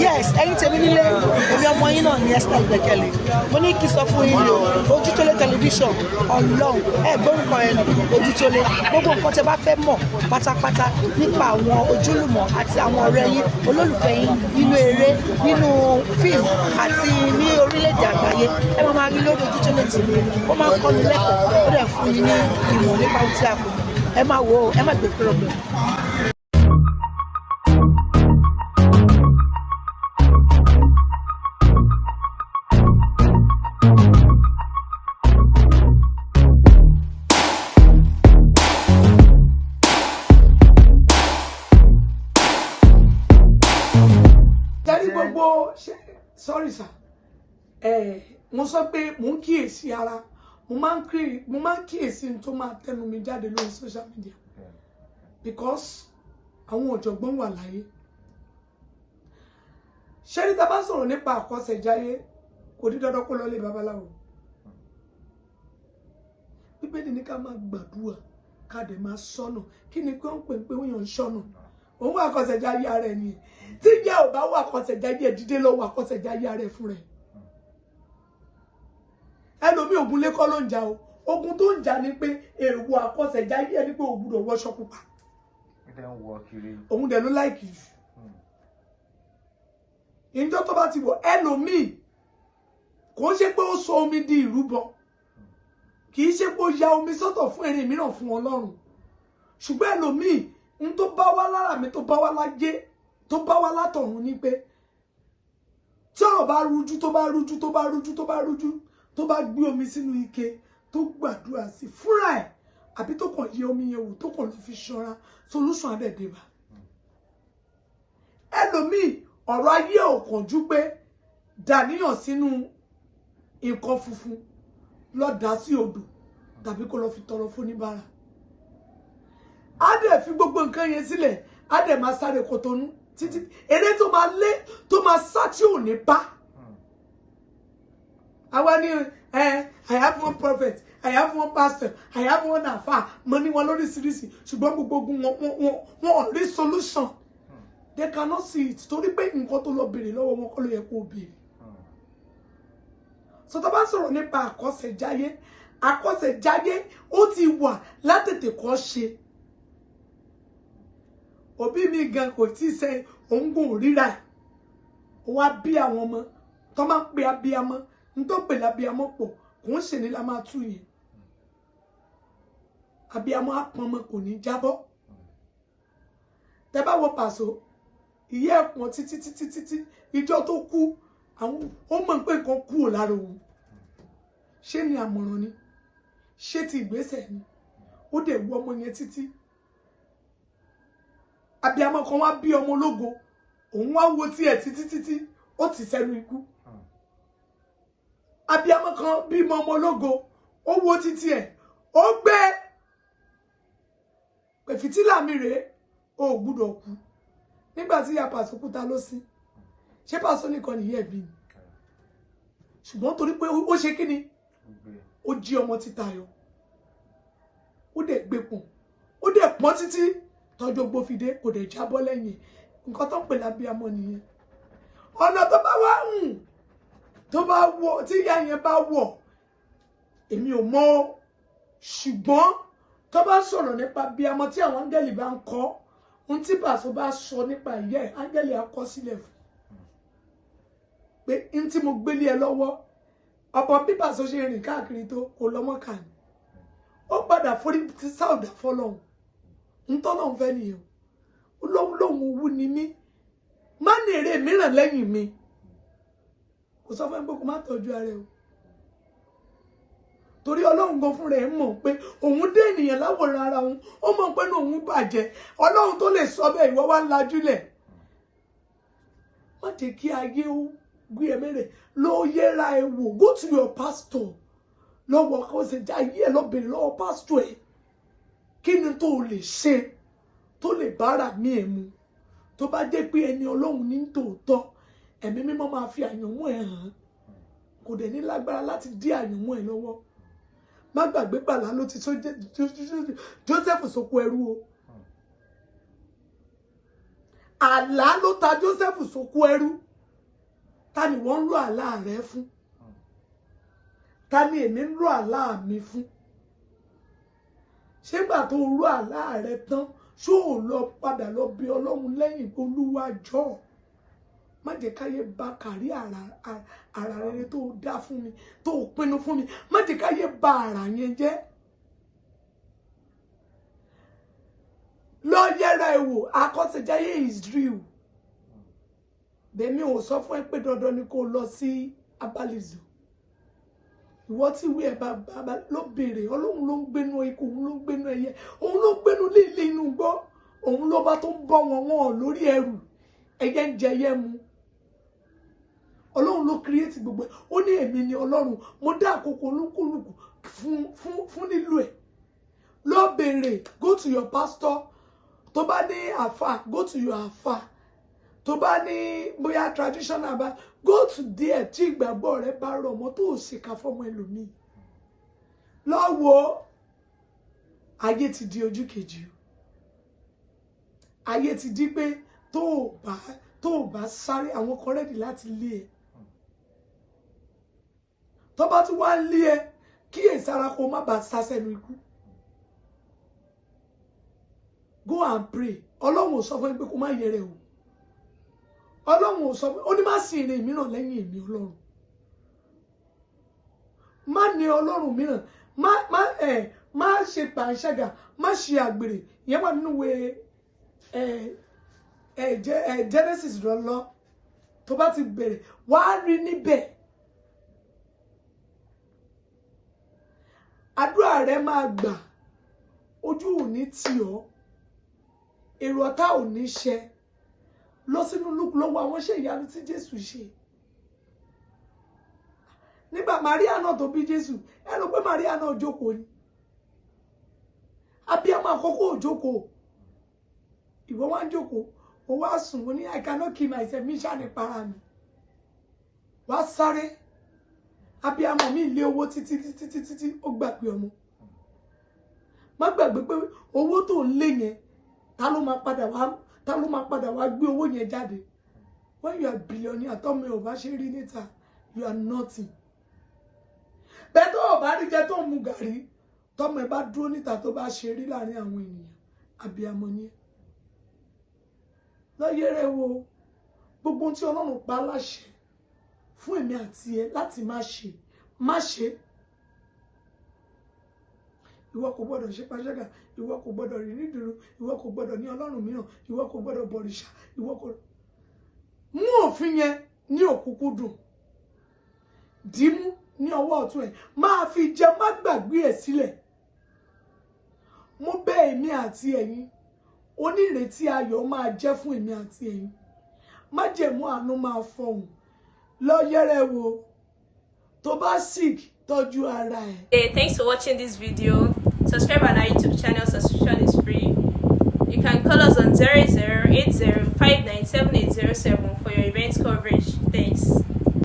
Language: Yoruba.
yes ẹ̀yin tèmi nílé èmi ọmọ yín náà ní Esther Ìgbẹ́kẹ̀lé mo ní kí sọ fún yín o Ojútólé tẹlifíṣàn Ọlọ́run gbórúkọ ẹ̀ Ojútólé gbogbo nǹkan tẹ́ bá fẹ́ mọ̀ pátápátá nípa àwọn ojúlùmọ̀ àti àwọn ọ̀rẹ́ yín olólùfẹ́ yín nínú eré nínú fíìmù àti ní orílẹ̀-èdè àgbáyé ẹ máa rí lórí Ojútólé TV ó máa ń kọ́ ni lẹ́kọ̀ọ́ ó dẹ̀ fún yín ní ìmọ̀ nípa ohun tí a kò ẹ máa wò ó ẹ má gbé kúrò bẹ́ẹ̀. Sorry sir, mo sọ pé mo ń kíyèsí ara mo máa ń kíyèsí tó máa tẹnu mi jáde lórí social media because àwọn ọ̀jọ̀gbọ́n wà láyé. Ṣé ní tá bá sọ̀rọ̀ nípa àkọsẹ̀jáyé kò di dandan kó lọ lé babaláwo. Bíbélì ní ká máa gbàdúrà ká dẹ̀ máa sọ́nà kí ni pé ó ń pè pé ó yàn ń sọ́nà òun wà àkọsẹ̀jáyé ara ẹ̀ nìyẹn tí ìyá ò bá wà àkọsẹ̀jáyé dídé lọ́wọ́ àkọsẹ̀jáyé ara ẹ̀ fún rẹ̀. Ẹlòmíì ogun lékọ́ ló ń jà o ogun tó ń jà ni pé èèwọ̀ àkọsẹ̀jáyé ẹni pé ò gbọ́dọ̀ wọṣọ pupa òun dẹ̀ ló láìkì jù. Ìjọ tó bá ti wọ̀ ẹlòmíì kò ń ṣe pé ó sọ omi di ìrúbọ kì í ṣe pé ó ya omi sọ́tọ̀ fún ẹni mìíràn fún Ọlọ́run ṣùgbọ́n ẹlòmíì n tó bá wá lára mi tó bá wá lájé tó bá wá látọ̀run ni pé tí ọ̀rọ̀ bá rújú tó bá rújú tó bá rújú tó bá rújú tó bá gbé omi sínú ike tó gbàdúrà sí fúnra ẹ̀ àbí tó kàn yẹ omi yẹn wò tó kàn lọ fi ṣọ́ra solution adẹ̀dẹ̀bà. Ẹlòmíì ọ̀rọ̀ ayé ò kánjú pé dàníyàn sínú nǹkan funfun lọ dà sí odò tàbí kó lọ fi tọrọ fún oníbàárà. Á dẹ̀ fi gbogbo nǹkan yẹn sílẹ̀ á dẹ̀ máa sáré kòtònú títí eré tó máa lé tó máa sá tí ò ní bá. Àwa ni I have one prophet, I have one pastor, I have one afa mo ní wọn lóríṣiríṣi ṣùgbọ́n gbogbo ogun wọn ò rí solution. They cannot see it torí pé nǹkan tó lọ béèrè lọ́wọ́ wọn kọ́ ló yẹ kó béèrè. So tó bá sọ̀rọ̀ nípa àkọsẹ̀jáyé ó ti wà látètè kọ́ ṣe. Òbí mi gan kò tí ṣe òun gùn ríra ó wá bí àwọn ọmọ tó máa ń pe abiyamọ n tó pè lábiyamọ pọ̀ kò ń ṣe ní la máa tú yẹn. Abiyamọ apọnmọ kò ní jábọ́. Tẹ́ bá wo Pàṣọ ìyá ẹ̀pọ̀n títí ìjọ tó kú àwọn ó mọ̀ pé nǹkan kú ò lára òun. Ṣé ni àmọ̀ràn ni ṣé ti ìgbésẹ̀ ni ó dẹ̀ wú ọmọ yẹn títí. Abiyamọ kan wá bí ọmọ ológo òun wá wo tiẹ̀ títí ó ti sẹ́nu ikú. Abiyamọ kan bí ọmọ ológo ó wo títí ẹ̀ ó gbé pé fìtílà mi rèé ó gbúdọ̀ kú. Nígbà tí ìyá Pàṣọ kú ta ló sí ṣé Pàṣọ nìkan nìyẹn bí ni ṣùgbọ́n torí pé ó ṣe kí ni ó jí ọmọ títa yọ ó dẹ̀ gbé pọ̀n ó dẹ̀ pọ́n títí tọ́jú gbófidé kò dẹ̀ jábọ́ lẹ́yìn nǹkan tó ń pè lábíamọ nìyẹn. Ọ̀nà tó bá wá tó bá wọ̀ tí ìyá yẹn bá wọ̀ èmi ò mọ̀ ṣùgbọ́n tó bá sọ̀rọ̀ nípa bíamọ tí àwọn áńgẹ́lì bá ń kọ́ ohun tí Pàṣọ bá sọ nípa ìyá ẹ̀ áńgẹ́lì á kọ sílẹ̀ fún pé n tí mo gbélé ẹ lọ́wọ́ ọ̀pọ̀ bí Pàṣọ ṣe rìn káàkiri tó kò lọ́mọ kà ní ó padà forí ti sáùdà fọlọ́hún ntọ́lọ́hún fẹ́ nìyẹn ó lóhun owó ni mí má ní èrè mìíràn lẹ́yìn mi kò sọ fún ẹ pé kò má tọ́jú ara ẹ o torí Ọlọ́run gan fún rẹ̀ mọ̀ pé òun dé ènìyàn láwòrán ara òun ó mọ̀ pé òun bàjẹ́ Ọlọ́run tó lè sọ bẹ́ẹ̀ ìwọ wá ń lajúlẹ̀ má jẹ́ kí ayé ó gbé ẹ mẹ́rẹ̀ lọ yẹra ẹ wò go to your pastor lọ́wọ́ àkọsẹ̀jáyé ẹ lọ bèrè lọ́wọ́ pastor ẹ kí ni tó lè ṣe tó lè bára ní ẹ̀mú tó bá jẹ́ pé ẹni Ọlọ́run ní tòótọ́ ẹ̀mí mímọ́ máa fi àyànmọ́ ẹ hàn kò dẹ̀ ní lágbára láti dí àyànmọ́ ẹ lọ́wọ́ má gbàgbé pàlà ló ti tó Joseph sóko ẹrú o àlá ló ta Joseph sóko ẹrú ta ni wọ́n ń lo àlá rẹ fún ta ni èmi ń lo àlá mi fún ṣé gbà tó rú àlá rẹ tán ṣó ò lọ padà lọ bí Ọlọ́run lẹ́yìn Olúwa jọ̀ọ́ má jẹ́ káyé bà kárí ara rere tó dá fún mi tó pinnu fún mi má jẹ́ káyé bà ara yẹn jẹ́. Lọ yẹra ẹ wò Akọ́sẹ̀jáyé is real. Bẹ́ẹ̀ni ò sọ fún ẹ pé dandan ni kó lọ sí abalizu. Ìwọ tí ìwé ẹ̀ bá ló béèrè Ọlọ́run ló ń gbénú ikú òun ló ń gbénú ẹyẹ òun ló ń gbénú líle inú gbọ́ òun ló bá tó ń bọ́ wọn lórí ẹrù ẹyẹ ń jẹ ẹyẹ mu. Ọlọ́run ló create gbogbo ẹ̀ ó ní èmi ni Ọlọ́run mo dá àkókò olúkúlùkù fún nílò ẹ̀. Lọ béèrè go to your pastor tó bá ní àfà go to your àfà tó bá ní bóyá traditional bá go to there tí ìgbàgbọ́ rẹ bá rọ̀ mọ́ tó ṣèkà fọ́mọ ẹlòmíì. Lọ wo ayé ti di ojú kejì ayé ti di pé tó bá sáré àwọn kan rẹ́dì láti lé ẹ tó bá tún wá lé ẹ kíyèsára kó má bàa sá sẹ́nu ikú. Go and pray. Ọlọ́run ò sọ fún ẹ pé kó má yẹrẹ o. Ọlọ́run ò sọ fún ó ní má sì rìn mìíràn lẹ́yìn èmi Ọlọ́run. Má ní Ọlọ́run mìíràn. Má ṣe pàǹṣágà, má ṣe àgbèrè. Ìyẹn wà nínú ìwé Genesis lọ́lọ́. Tó bá ti bẹ̀rẹ̀, wàá rí níbẹ̀. Àdúrà rẹ máa gbà. Ojú ò ní tì ọ́. Èrò ọ̀tá ò ní ṣẹ. Lọ sínú Lúùkù lọ́wọ́ àwọn iṣẹ́ ìyanu tí Jésù ṣe. Nígbà Màríà náà tó bí Jésù, ẹ rò pé Màríà náà jókòó ni. Abíamọ àkọ́kọ́ ò jókòó. Ìwọ wá ń jókòó, ó wá sùn, ó ní I cannot kill myself, mi ṣáà ní para mi. Wá sáré. Abíamọ mi lé owó títí ó gbàgbé ọmọ. Má gbàgbé pé owó tó ń lé yẹn ta ló máa padà wá gbé owó yẹn jáde. When you are billionaire tọ́mọ ò bá ṣe rí níta you are nothing. Bẹ́ẹ̀ tó ò bá rí jẹ tó ń mu gàrí tọ́mọ ẹ bá dúró níta tó bá ṣe rí láàrin àwọn ènìyàn abiyamọ ni. Lọ́yẹ̀rẹ̀ wo gbogbo tí Ọlọ́run pa láṣẹ fún èmi àti ẹ láti má ṣe. Ìwọ kò gbọdọ̀ ṣe pàṣẹgà, ìwọ kò gbọdọ̀ rìn nídùúró, ìwọ kò gbọdọ̀ ní Ọlọ́run mìíràn, ìwọ kò gbọdọ̀ bọ̀rìṣà, ìwọ kò mú òfin yẹn ní òkúkúdùn. Dìímú ní ọwọ́ ọ̀tún ẹ̀, máa fi jẹ má gbàgbé ẹ̀ sílẹ̀. Mo bẹ̀ èmi àti ẹ̀yin, onírètí ayọ̀ máa jẹ́ fún èmi àti ẹ̀yin. Májẹ̀mú àánú máa fọhùn. Lọ yẹ̀rẹ̀ wò tó bá sick tọ́jú ara ẹ̀. Hey, thanks for watching this video. Subscribe on our YouTube channel.